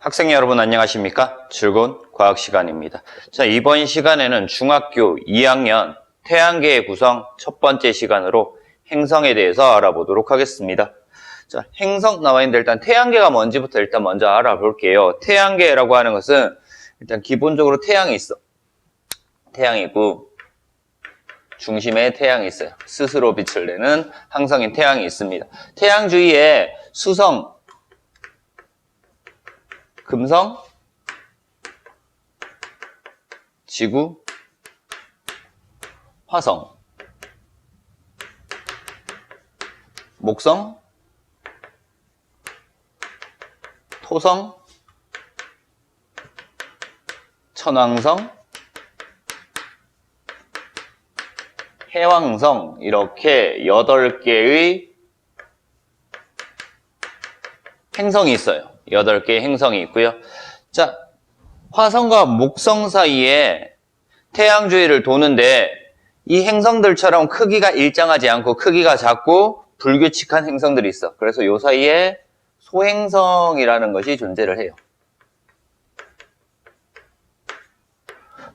학생 여러분 안녕하십니까? 즐거운 과학 시간입니다. 자, 이번 시간에는 중학교 2학년 태양계의 구성 첫 번째 시간으로 행성에 대해서 알아보도록 하겠습니다. 자, 행성 나와 있는데 일단 태양계가 뭔지부터 일단 먼저 알아볼게요. 태양계라고 하는 것은 일단 기본적으로 태양이 있어. 태양이 있고 중심에 태양이 있어요. 스스로 빛을 내는 항성인 태양이 있습니다. 태양 주위에 수성, 금성, 지구, 화성, 목성, 토성, 천왕성, 해왕성 이렇게 8개의 행성이 있어요. 8개의 행성이 있고요. 자, 화성과 목성 사이에 태양 주위를 도는데 이 행성들처럼 크기가 일정하지 않고 크기가 작고 불규칙한 행성들이 있어. 그래서 이 사이에 소행성이라는 것이 존재를 해요.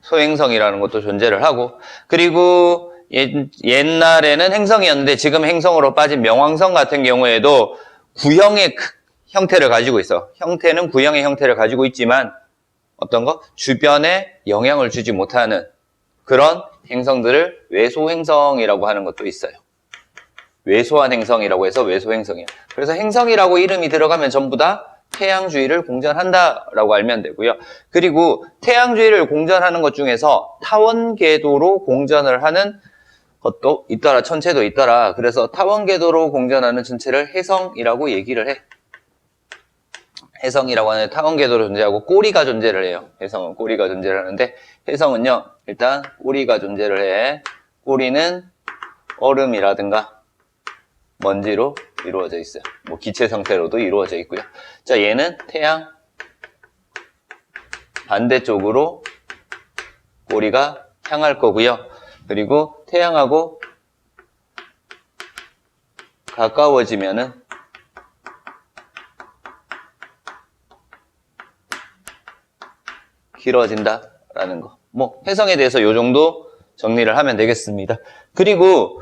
소행성이라는 것도 존재를 하고, 그리고 옛날에는 행성이었는데 지금 행성으로 빠진 명왕성 같은 경우에도 구형의 형태를 가지고 있어. 형태는 구형의 형태를 가지고 있지만 어떤 거? 주변에 영향을 주지 못하는 그런 행성들을 외소행성이라고 하는 것도 있어요. 외소한 행성이라고 해서 외소행성이에요. 그래서 행성이라고 이름이 들어가면 전부 다 태양 주위를 공전한다라고 알면 되고요. 그리고 태양 주위를 공전하는 것 중에서 타원 궤도로 공전을 하는 것도 있더라. 천체도 있더라. 그래서 타원 궤도로 공전하는 천체를 해성이라고 얘기를 해. 해성이라고 하는 타원 궤도로 존재하고 꼬리가 존재를 해요. 해성은 꼬리가 존재를 하는데 해성은요. 일단 꼬리가 존재를 해. 꼬리는 얼음이라든가 먼지로 이루어져 있어요. 뭐 기체 상태로도 이루어져 있고요. 자, 얘는 태양 반대쪽으로 꼬리가 향할 거고요. 그리고 태양하고 가까워지면은 길어진다라는 거. 뭐 해성에 대해서 이 정도 정리를 하면 되겠습니다. 그리고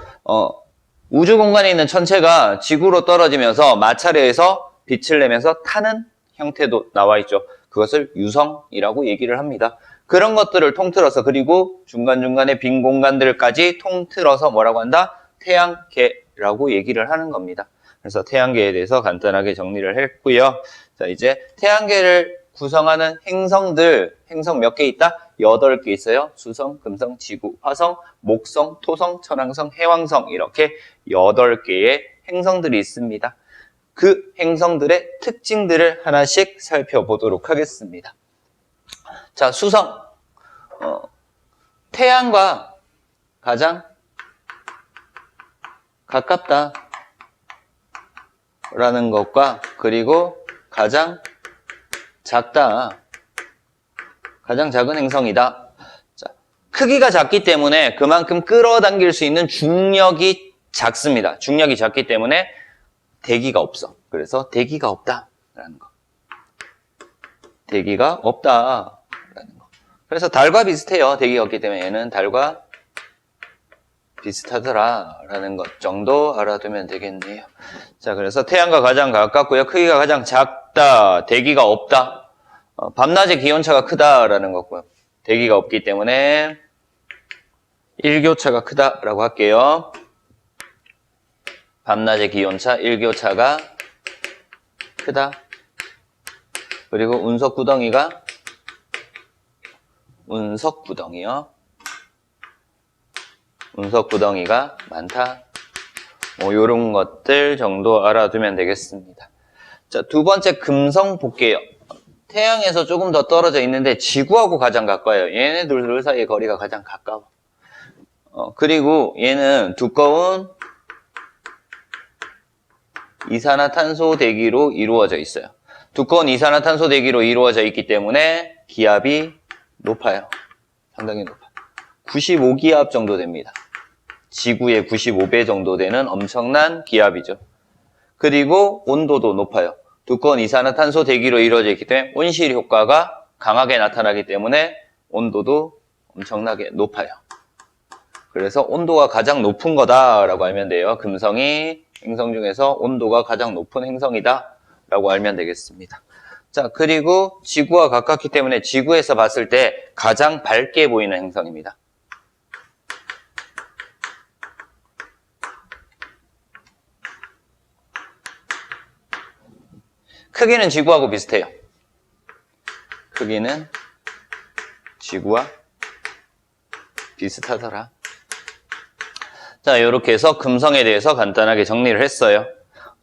우주 공간에 있는 천체가 지구로 떨어지면서 마찰에서 빛을 내면서 타는 형태도 나와 있죠. 그것을 유성이라고 얘기를 합니다. 그런 것들을 통틀어서, 그리고 중간중간에 빈 공간들까지 통틀어서 뭐라고 한다? 태양계라고 얘기를 하는 겁니다. 그래서 태양계에 대해서 간단하게 정리를 했고요. 자, 이제 태양계를 구성하는 행성들, 행성 몇 개 있다? 8개 있어요. 수성, 금성, 지구, 화성, 목성, 토성, 천왕성, 해왕성 이렇게 8개의 행성들이 있습니다. 그 행성들의 특징들을 하나씩 살펴보도록 하겠습니다. 자, 수성. 태양과 가장 가깝다 라는 것과, 그리고 가장 작다, 가장 작은 행성이다. 자, 크기가 작기 때문에 그만큼 끌어당길 수 있는 중력이 작습니다. 중력이 작기 때문에 대기가 없어. 그래서 대기가 없다라는 거. 대기가 없다라는 거. 그래서 달과 비슷해요. 대기가 없기 때문에 얘는 달과 비슷하더라라는 것 정도 알아두면 되겠네요. 자, 그래서 태양과 가장 가깝고요. 크기가 가장 작다, 대기가 없다. 밤낮의 기온차가 크다라는 거고요. 대기가 없기 때문에 일교차가 크다라고 할게요. 밤낮의 기온차, 일교차가 크다. 그리고 운석구덩이가 운석구덩이가 많다. 뭐 요런 것들 정도 알아두면 되겠습니다. 자, 두 번째 금성 볼게요. 태양에서 조금 더 떨어져 있는데 지구하고 가장 가까워요. 얘네들 사이의 거리가 가장 가까워. 그리고 얘는 두꺼운 이산화탄소 대기로 이루어져 있어요. 두꺼운 이산화탄소 대기로 이루어져 있기 때문에 기압이 높아요. 상당히 높아요. 95기압 정도 됩니다. 지구의 95배 정도 되는 엄청난 기압이죠. 그리고 온도도 높아요. 두꺼운 이산화탄소 대기로 이루어져 있기 때문에 온실 효과가 강하게 나타나기 때문에 온도도 엄청나게 높아요. 그래서 온도가 가장 높은 거다라고 알면 돼요. 금성이 행성 중에서 온도가 가장 높은 행성이다 라고 알면 되겠습니다. 자, 그리고 지구와 가깝기 때문에 지구에서 봤을 때 가장 밝게 보이는 행성입니다. 크기는 지구하고 비슷해요. 크기는 지구와 비슷하더라. 자, 이렇게 해서 금성에 대해서 간단하게 정리를 했어요.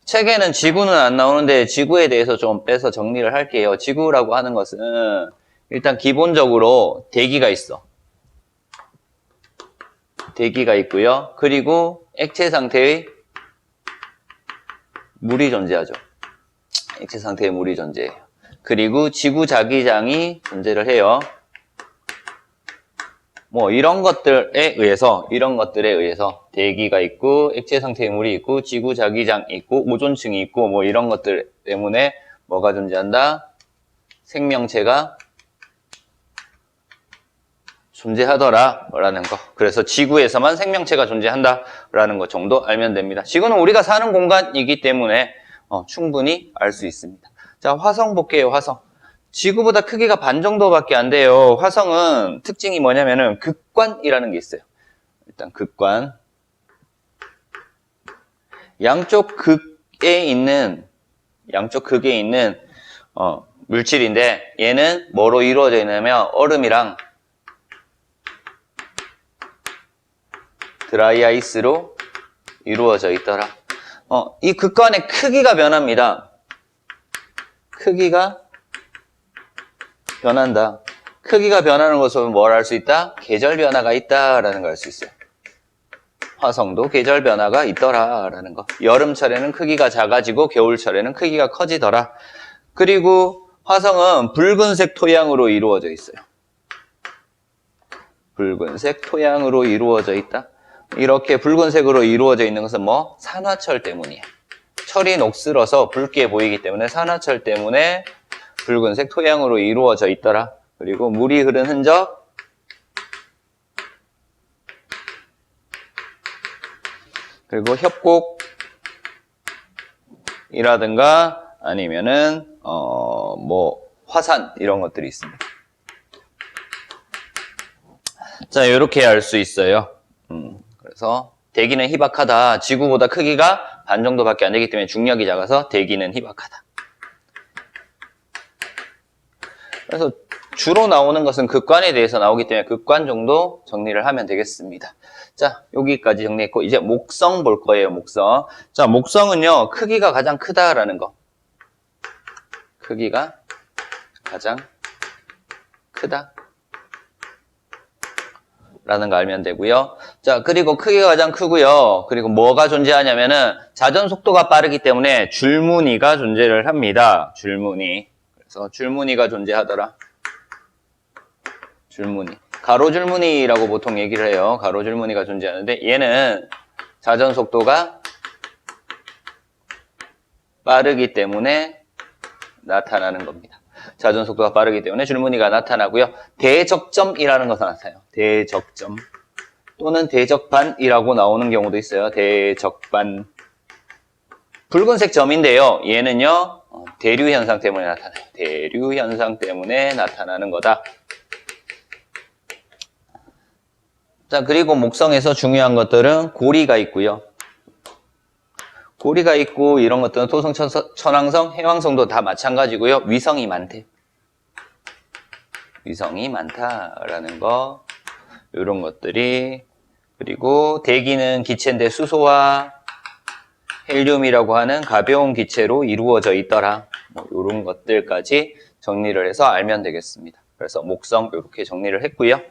책에는 지구는 안 나오는데 지구에 대해서 좀 빼서 정리를 할게요. 지구라고 하는 것은 일단 기본적으로 대기가 있어. 대기가 있고요. 그리고 액체 상태의 물이 존재하죠. 액체 상태의 물이 존재해요. 그리고 지구 자기장이 존재를 해요. 뭐 이런 것들에 의해서 대기가 있고 액체 상태의 물이 있고 지구 자기장이 있고 오존층이 있고 뭐 이런 것들 때문에 뭐가 존재한다? 생명체가 존재하더라 라는 거. 그래서 지구에서만 생명체가 존재한다 라는 것 정도 알면 됩니다. 지구는 우리가 사는 공간이기 때문에 충분히 알 수 있습니다. 자, 화성 볼게요. 화성. 지구보다 크기가 반 정도밖에 안 돼요. 화성은 특징이 뭐냐면은 극관이라는 게 있어요. 일단 극관. 양쪽 극에 있는 물질인데 얘는 뭐로 이루어져 있냐면 얼음이랑 드라이 아이스로 이루어져 있더라. 이 극관의 크기가 변합니다. 크기가 변한다. 크기가 변하는 것으로 뭘 알 수 있다? 계절 변화가 있다라는 걸 알 수 있어요. 화성도 계절 변화가 있더라라는 거. 여름철에는 크기가 작아지고 겨울철에는 크기가 커지더라. 그리고 화성은 붉은색 토양으로 이루어져 있어요. 붉은색 토양으로 이루어져 있다. 이렇게 붉은색으로 이루어져 있는 것은 뭐? 산화철 때문이에요. 철이 녹슬어서 붉게 보이기 때문에 산화철 때문에 붉은색 토양으로 이루어져 있더라. 그리고 물이 흐른 흔적, 그리고 협곡이라든가 아니면은 뭐 화산 이런 것들이 있습니다. 자, 이렇게 알 수 있어요. 그래서 대기는 희박하다. 지구보다 크기가 반 정도밖에 안 되기 때문에 중력이 작아서 대기는 희박하다. 그래서 주로 나오는 것은 극관에 대해서 나오기 때문에 극관 정도 정리를 하면 되겠습니다. 자, 여기까지 정리했고 이제 목성 볼 거예요. 목성. 자, 목성은요 크기가 가장 크다라는 거. 크기가 가장 크다 라는 거 알면 되고요. 자, 그리고 크기가 가장 크고요. 그리고 뭐가 존재하냐면은 자전 속도가 빠르기 때문에 줄무늬가 존재를 합니다. 줄무늬. 그래서 줄무늬가 존재하더라. 줄무늬. 가로줄무늬라고 보통 얘기를 해요. 가로줄무늬가 존재하는데 얘는 자전 속도가 빠르기 때문에 나타나는 겁니다. 자전 속도가 빠르기 때문에 줄무늬가 나타나고요. 대적점이라는 것은 나타나요. 대적점 또는 대적반이라고 나오는 경우도 있어요. 대적반. 붉은색 점인데요. 얘는요. 대류 현상 때문에 나타나요. 대류 현상 때문에 나타나는 거다. 자, 그리고 목성에서 중요한 것들은 고리가 있고요. 고리가 있고 이런 것들은 토성, 천왕성, 해왕성도 다 마찬가지고요. 위성이 많대. 위성이 많다라는 거. 이런 것들이. 그리고 대기는 기체인데 수소와 헬륨이라고 하는 가벼운 기체로 이루어져 있더라. 뭐 이런 것들까지 정리를 해서 알면 되겠습니다. 그래서 목성 이렇게 정리를 했고요.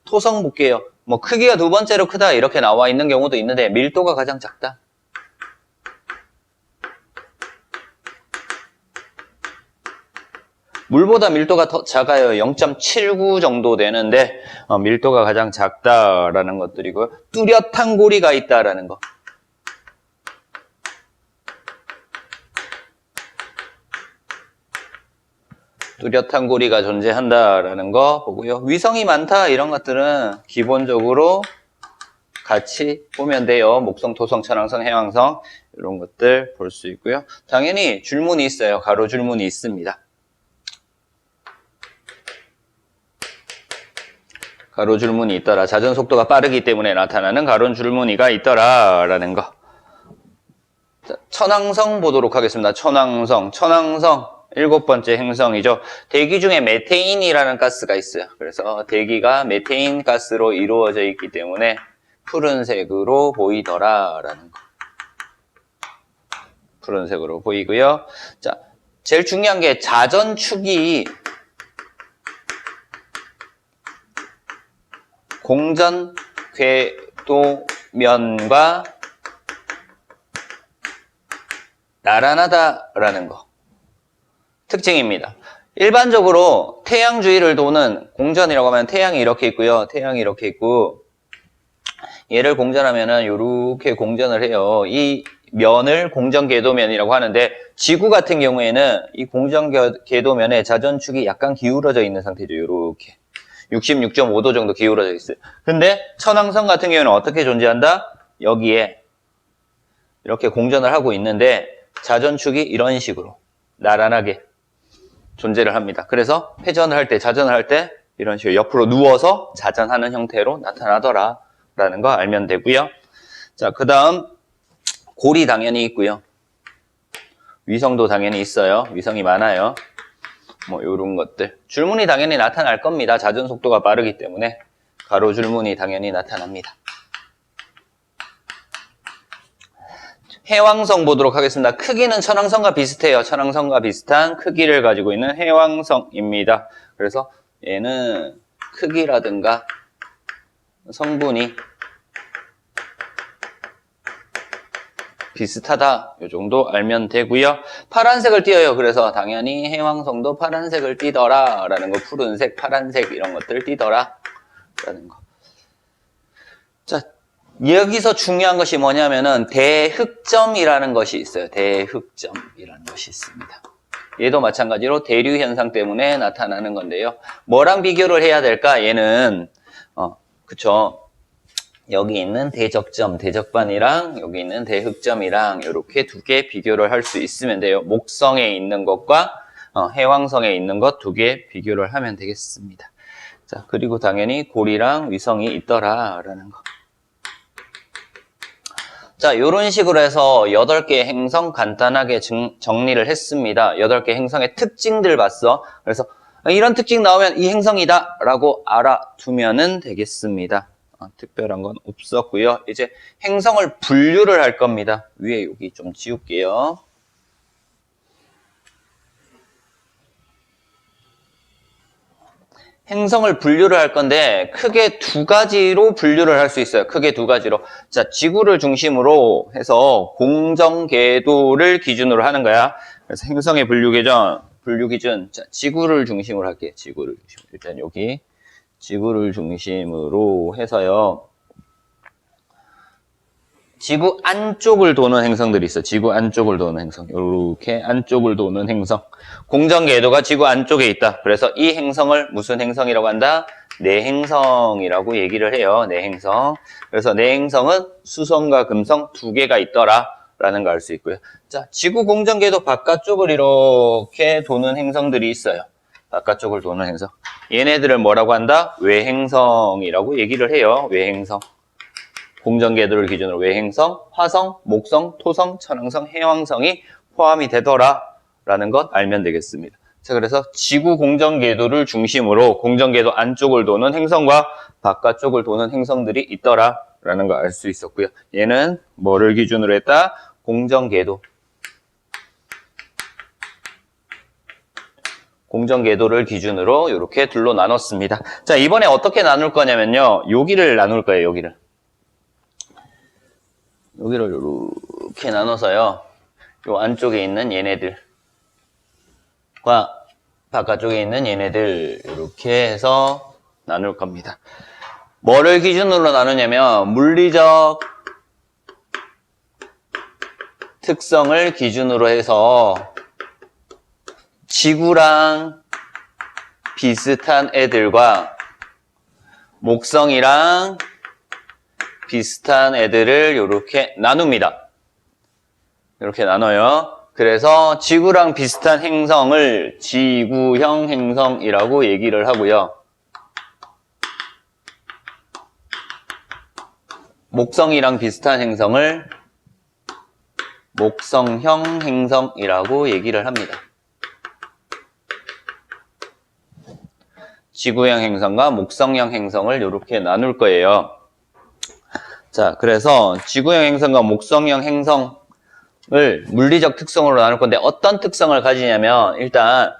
토성 볼게요. 뭐 크기가 두 번째로 크다 이렇게 나와 있는 경우도 있는데 밀도가 가장 작다. 물보다 밀도가 더 작아요. 0.79 정도 되는데 밀도가 가장 작다라는 것들이고요. 뚜렷한 고리가 있다라는 거. 뚜렷한 고리가 존재한다라는 거 보고요. 위성이 많다 이런 것들은 기본적으로 같이 보면 돼요. 목성, 토성, 천왕성, 해왕성 이런 것들 볼 수 있고요. 당연히 줄무늬 있어요. 가로 줄무늬 있습니다. 가로 줄무늬 있더라. 자전 속도가 빠르기 때문에 나타나는 가로 줄무늬가 있더라라는 거. 자, 천왕성 보도록 하겠습니다. 천왕성 7번째 행성이죠. 대기 중에 메테인이라는 가스가 있어요. 그래서 대기가 메테인 가스로 이루어져 있기 때문에 푸른색으로 보이더라라는 거. 푸른색으로 보이고요. 자, 제일 중요한 게 자전축이 공전 궤도면과 나란하다라는 거. 특징입니다. 일반적으로 태양 주위를 도는 공전이라고 하면 태양이 이렇게 있고요. 태양이 이렇게 있고 얘를 공전하면은 이렇게 공전을 해요. 이 면을 공전궤도면이라고 하는데 지구 같은 경우에는 이 공전궤도면에 자전축이 약간 기울어져 있는 상태죠. 이렇게 66.5도 정도 기울어져 있어요. 근데 천왕성 같은 경우에는 어떻게 존재한다? 여기에 이렇게 공전을 하고 있는데 자전축이 이런 식으로 나란하게 존재를 합니다. 그래서 회전을 할 때, 자전을 할 때 이런 식으로 옆으로 누워서 자전하는 형태로 나타나더라라는 거 알면 되고요. 자, 그 다음 골이 당연히 있고요. 위성도 당연히 있어요. 위성이 많아요. 뭐 이런 것들. 줄무늬 당연히 나타날 겁니다. 자전 속도가 빠르기 때문에 가로 줄무늬 당연히 나타납니다. 해왕성 보도록 하겠습니다. 크기는 천왕성과 비슷해요. 천왕성과 비슷한 크기를 가지고 있는 해왕성입니다. 그래서 얘는 크기라든가 성분이 비슷하다. 이 정도 알면 되고요. 파란색을 띄어요. 그래서 당연히 해왕성도 파란색을 띄더라 라는 거. 푸른색, 파란색 이런 것들 띄더라 라는 거. 자, 여기서 중요한 것이 뭐냐면은 대흑점이라는 것이 있어요. 대흑점이라는 것이 있습니다. 얘도 마찬가지로 대류 현상 때문에 나타나는 건데요. 뭐랑 비교를 해야 될까? 얘는 그쵸. 여기 있는 대적점, 대적반이랑 여기 있는 대흑점이랑 이렇게 두 개 비교를 할 수 있으면 돼요. 목성에 있는 것과 해왕성에 있는 것 두 개 비교를 하면 되겠습니다. 자, 그리고 당연히 골이랑 위성이 있더라라는 거. 자, 이런 식으로 해서 8개의 행성 간단하게 정리를 했습니다. 8개 행성의 특징들 봤어. 그래서 이런 특징 나오면 이 행성이다 라고 알아두면 되겠습니다. 특별한 건 없었고요. 이제 행성을 분류를 할 겁니다. 위에 여기 좀 지울게요. 행성을 분류를 할 건데 크게 두 가지로 분류를 할 수 있어요. 크게 두 가지로. 자, 지구를 중심으로 해서 공정궤도를 기준으로 하는 거야. 그래서 행성의 분류 기준. 자, 지구를 중심으로 할게요. 지구를 중심으로. 일단 여기 지구를 중심으로 해서요. 지구 안쪽을 도는 행성들이 있어. 지구 안쪽을 도는 행성. 이렇게 안쪽을 도는 행성. 공정궤도가 지구 안쪽에 있다. 그래서 이 행성을 무슨 행성이라고 한다? 내행성이라고 얘기를 해요. 내행성. 그래서 내행성은 수성과 금성 두 개가 있더라라는 걸 알 수 있고요. 자, 지구 공정궤도 바깥쪽을 이렇게 도는 행성들이 있어요. 바깥쪽을 도는 행성. 얘네들을 뭐라고 한다? 외행성이라고 얘기를 해요. 외행성. 공정궤도를 기준으로 외행성, 화성, 목성, 토성, 천왕성, 해왕성이 포함이 되더라라는 것 알면 되겠습니다. 자, 그래서 지구 공정궤도를 중심으로 공정궤도 안쪽을 도는 행성과 바깥쪽을 도는 행성들이 있더라라는 걸 알 수 있었고요. 얘는 뭐를 기준으로 했다? 공정궤도. 공정궤도를 기준으로 이렇게 둘로 나눴습니다. 자, 이번에 어떻게 나눌 거냐면요. 여기를 나눌 거예요. 여기를 이렇게 나눠서요. 요 안쪽에 있는 얘네들과 바깥쪽에 있는 얘네들 이렇게 해서 나눌 겁니다. 뭐를 기준으로 나누냐면 물리적 특성을 기준으로 해서 지구랑 비슷한 애들과 목성이랑 비슷한 애들을 이렇게 나눕니다. 이렇게 나눠요. 그래서 지구랑 비슷한 행성을 지구형 행성이라고 얘기를 하고요. 목성이랑 비슷한 행성을 목성형 행성이라고 얘기를 합니다. 지구형 행성과 목성형 행성을 이렇게 나눌 거예요. 자, 그래서 지구형 행성과 목성형 행성을 물리적 특성으로 나눌 건데 어떤 특성을 가지냐면 일단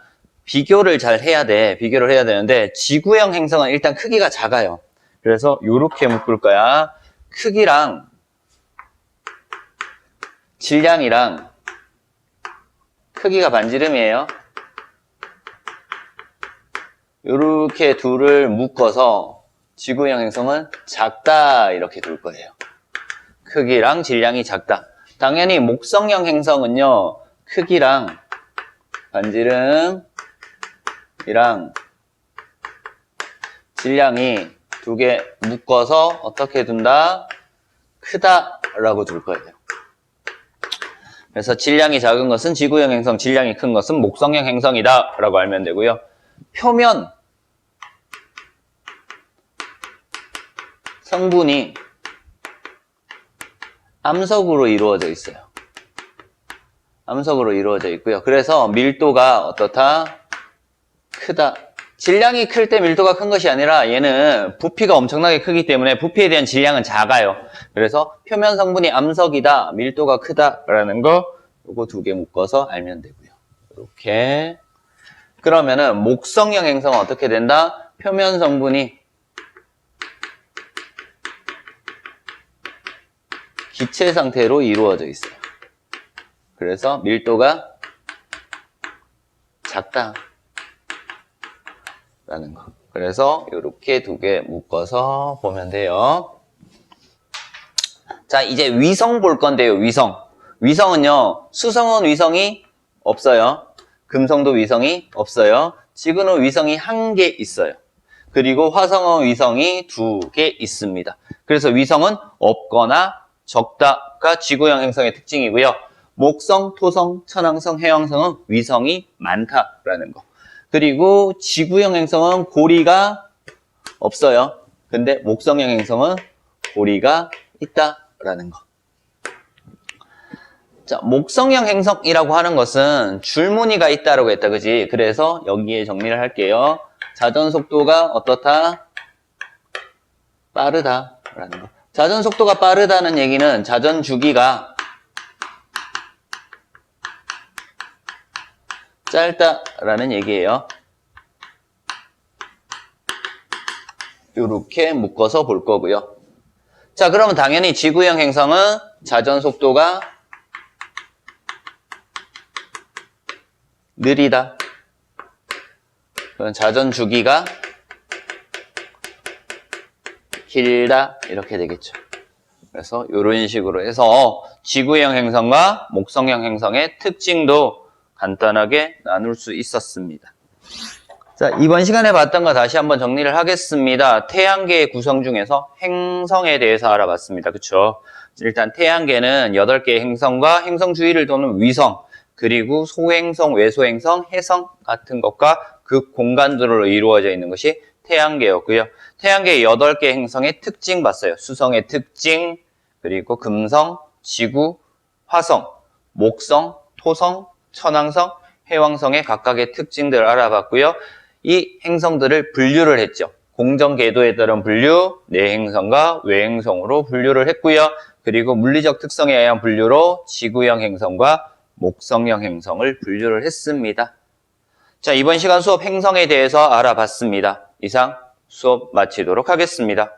비교를 잘 해야 돼. 비교를 해야 되는데 지구형 행성은 일단 크기가 작아요. 그래서 이렇게 묶을 거야. 크기랑 질량이랑 크기가 반지름이에요. 이렇게 둘을 묶어서 지구형 행성은 작다 이렇게 둘 거예요. 크기랑 질량이 작다. 당연히 목성형 행성은요. 크기랑 반지름이랑 질량이 두 개 묶어서 어떻게 둔다? 크다라고 둘 거예요. 그래서 질량이 작은 것은 지구형 행성, 질량이 큰 것은 목성형 행성이다 라고 알면 되고요. 표면 성분이 암석으로 이루어져 있어요. 암석으로 이루어져 있고요. 그래서 밀도가 어떻다? 크다. 질량이 클 때 밀도가 큰 것이 아니라 얘는 부피가 엄청나게 크기 때문에 부피에 대한 질량은 작아요. 그래서 표면 성분이 암석이다, 밀도가 크다라는 거 요거 두 개 묶어서 알면 되고요. 이렇게. 그러면은 목성형 행성은 어떻게 된다? 표면 성분이 기체 상태로 이루어져 있어요. 그래서 밀도가 작다 라는 거. 그래서 이렇게 두 개 묶어서 보면 돼요. 자, 이제 위성 볼 건데요. 위성. 위성은요. 수성은 위성이 없어요. 금성도 위성이 없어요. 지구는 위성이 1개 있어요. 그리고 화성은 위성이 2개 있습니다. 그래서 위성은 없거나 적다가 지구형 행성의 특징이고요. 목성, 토성, 천왕성, 해왕성은 위성이 많다라는 거. 그리고 지구형 행성은 고리가 없어요. 근데 목성형 행성은 고리가 있다라는 거. 자, 목성형 행성이라고 하는 것은 줄무늬가 있다라고 했다, 그지? 그래서 여기에 정리를 할게요. 자전 속도가 어떻다? 빠르다라는 거. 자전 속도가 빠르다는 얘기는 자전 주기가 짧다라는 얘기예요. 이렇게 묶어서 볼 거고요. 자, 그러면 당연히 지구형 행성은 자전 속도가 느리다. 그럼 자전 주기가 길다. 이렇게 되겠죠. 그래서 이런 식으로 해서 지구형 행성과 목성형 행성의 특징도 간단하게 나눌 수 있었습니다. 자, 이번 시간에 봤던 거 다시 한번 정리를 하겠습니다. 태양계의 구성 중에서 행성에 대해서 알아봤습니다. 그쵸? 일단 태양계는 8개의 행성과 행성 주위를 도는 위성, 그리고 소행성, 외소행성, 해성 같은 것과 그 공간들로 이루어져 있는 것이 태양계였고요. 태양계의 8개 행성의 특징 봤어요. 수성의 특징, 그리고 금성, 지구, 화성, 목성, 토성, 천왕성, 해왕성의 각각의 특징들을 알아봤고요. 이 행성들을 분류를 했죠. 공정궤도에 따른 분류, 내행성과 외행성으로 분류를 했고요. 그리고 물리적 특성에 의한 분류로 지구형 행성과 목성형 행성을 분류를 했습니다. 자, 이번 시간 수업 행성에 대해서 알아봤습니다. 이상 수업 마치도록 하겠습니다.